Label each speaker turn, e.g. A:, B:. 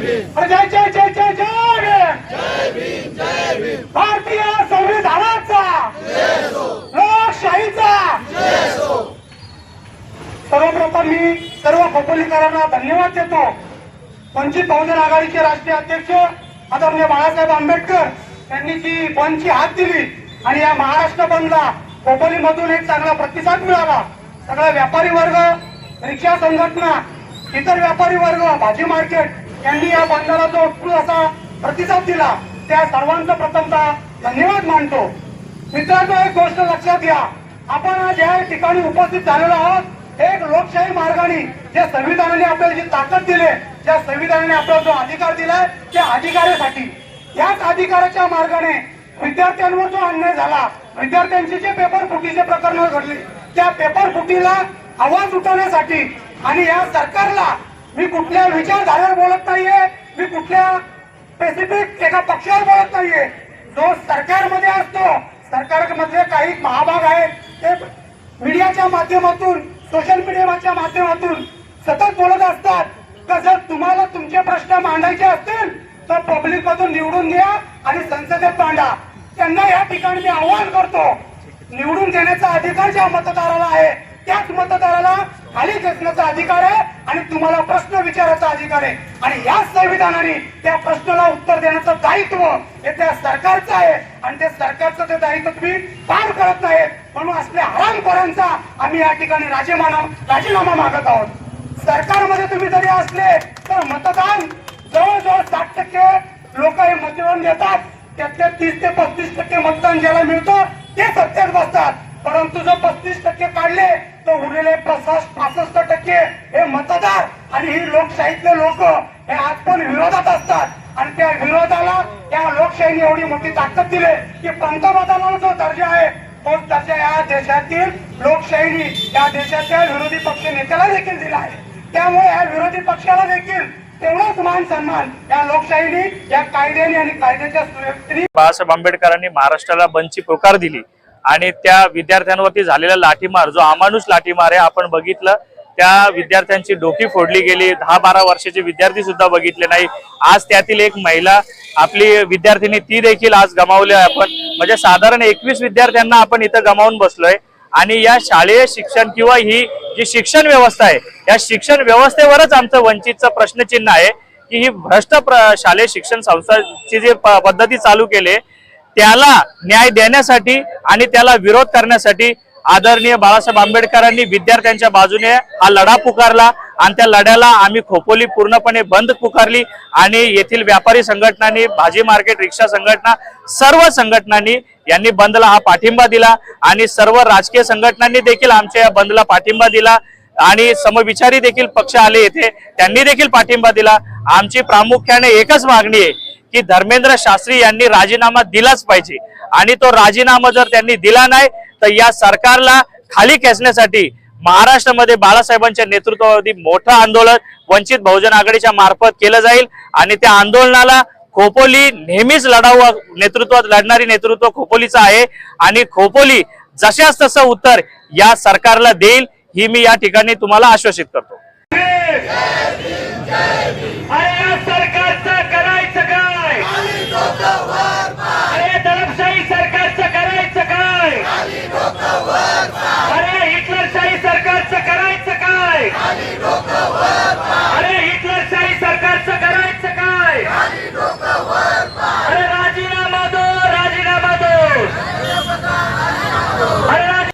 A: जय जय जय जय जय भारतीय संविधानाचा लोकशाहीचा सर्वप्रथम मी सर्व खोपोलीकरांना धन्यवाद देतो। वंचित बहुजन आघाडीचे राष्ट्रीय अध्यक्ष आदरणीय बाळासाहेब आंबेडकर यांनी जी बंदची हात दिली आणि या महाराष्ट्र बंदला खोपोलीमधून एक चांगला प्रतिसाद मिळाला। सगळा व्यापारी वर्ग, रिक्षा संघटना, इतर व्यापारी वर्ग, भाजी मार्केट यांनी या बंदला जो उत्स्फूर्त असा प्रतिसाद दिला त्या सर्वांचा प्रथमतः धन्यवाद मानतो। मित्रांनो, एक गोष्ट लक्षात घ्या, आपण आज या ठिकाणी उपस्थित झालेलो आहोत एक लोकशाही मार्गाने, ज्या संविधानाने आपल्याला जी ताकद दिली, ज्या संविधानाने आपल्याला जो अधिकार दिलाय त्या अधिकारासाठी, याच अधिकाराच्या मार्गाने विद्यार्थ्यांवर जो अन्याय झाला, विद्यार्थ्यांचे जे पेपर फुटीचे प्रकरण घडले त्या पेपर फुटीला आवाज उठवण्यासाठी आणि या सरकारला, मी कुठल्या विचारधारेवर बोलत नाहीये, मी कुठल्या स्पेसिफिक एका पक्षावर बोलत नाहीये, जो सरकारमध्ये असतो, सरकारमधले काही महाभाग आहेत ते मीडियाच्या माध्यमातून, सोशल मीडियाच्या माध्यमातून सतत बोलत असतात की जर तुम्हाला तुमचे प्रश्न मांडायचे असतील तर पब्लिक मधून निवडून द्या आणि संसदेत मांडा। त्यांना या ठिकाणी मी आवाहन करतो, निवडून देण्याचा अधिकार ज्या मतदाराला आहे त्याच मतदाराला खाली खेचण्याचा अधिकार आहे आणि तुम्हाला प्रश्न विचारायचा अधिकार आहे आणि याच संविधानाने त्या प्रश्नाला उत्तर देण्याचं दायित्व हे त्या सरकारचं आहे आणि त्या सरकारचं ते दायित्व तुम्ही पार करत नाहीत, म्हणून असल्या हरामखोरांचा आम्ही या ठिकाणी राजीनामा मागत आहोत। सरकारमध्ये तुम्ही जरी असले तर मतदान जवळजवळ 60% लोक हे मतदान देतात, त्यातले 30 ते 35% मतदान ज्याला मिळतं ते सत्तेत बसतात, परंतु जो 35% काढले तर उरलेले 65% हे मतदार आणि ही लोकशाहीतले लोक हे आज पण विरोधात असतात आणि त्या विरोधाला या लोकशाहीने एवढी मोठी ताकद दिली की पंतप्रधानाला जो दर्जा आहे तोच दर्जा या देशातील लोकशाहीने या देशाच्या विरोधी पक्ष नेत्याला देखील दिला आहे। त्यामुळे या विरोधी पक्षाला देखील तेवढाच मान सन्मान या लोकशाहीने, या कायद्याने आणि कायद्याच्या सुव्यवस्थेने
B: बाळासाहेब आंबेडकरांनी महाराष्ट्राला बंदची पुकार दिली आणि त्या विद्यार्थ्यांवरती झालेला लाठीमार, जो अमानुष लाठीमार आहे, आपण बघितलं, त्या विद्यार्थ्यांची डोकी फोडली गेली। 10-12 वर्षाचे विद्यार्थी सुद्धा बघितले नाही। आज त्यातील एक महिला आपली विद्यार्थिनी, ती देखील आज गमावली आहे आपण, म्हणजे साधारण 21 विद्यार्थ्यांना आपण इथं गमावून बसलोय आणि या शालेय शिक्षण किंवा ही जी शिक्षण व्यवस्था आहे या शिक्षण व्यवस्थेवरच आमचं वंचितचं प्रश्नचिन्ह आहे की ही भ्रष्ट शालेय शिक्षण संस्थाची जी पद्धती चालू केली त्याला न्याय देण्यासाठी आणि त्याला विरोध करण्यासाठी आदरणीय बाळासाहेब आंबेडकरांनी विद्यार्थ्यांच्या बाजूने हा लढा पुकारला आणि त्या लढ्याला आम्ही खोपोली पूर्णपणे बंद पुकारली आणि येथील व्यापारी संघटनांनी, भाजी मार्केट, रिक्षा संघटना, सर्व संघटनांनी यांनी बंदला हा पाठिंबा दिला आणि सर्व राजकीय संघटनांनी देखील आमच्या या बंदला पाठिंबा दिला आणि समविचारी देखील पक्ष आले येथे, त्यांनी देखील पाठिंबा दिला। आमची प्रामुख्याने एकच मागणी आहे की धर्मेंद्र शास्त्री यांनी राजीनामा दिलाच पाहिजे आणि तो राजीनामा जर त्यांनी दिला नाही तर या सरकारला खाली खेचण्यासाठी महाराष्ट्रामध्ये बाळासाहेबांच्या नेतृत्वाखाली मोठं आंदोलन वंचित बहुजन आघाडीच्या मार्फत केलं जाईल आणि त्या आंदोलनाला खोपोली नेहमीच लढाऊ नेतृत्वात लढणारी नेतृत्व खोपोलीचं आहे आणि खोपोली जशाच तसं उत्तर या सरकारला देईल ही मी या ठिकाणी तुम्हाला आश्वासित करतो।
A: सरकारचं करायचं काय? अरे दडपशाही सरकारचं करायचं काय? अरे हिटलरशाही सरकारचं करायचं काय?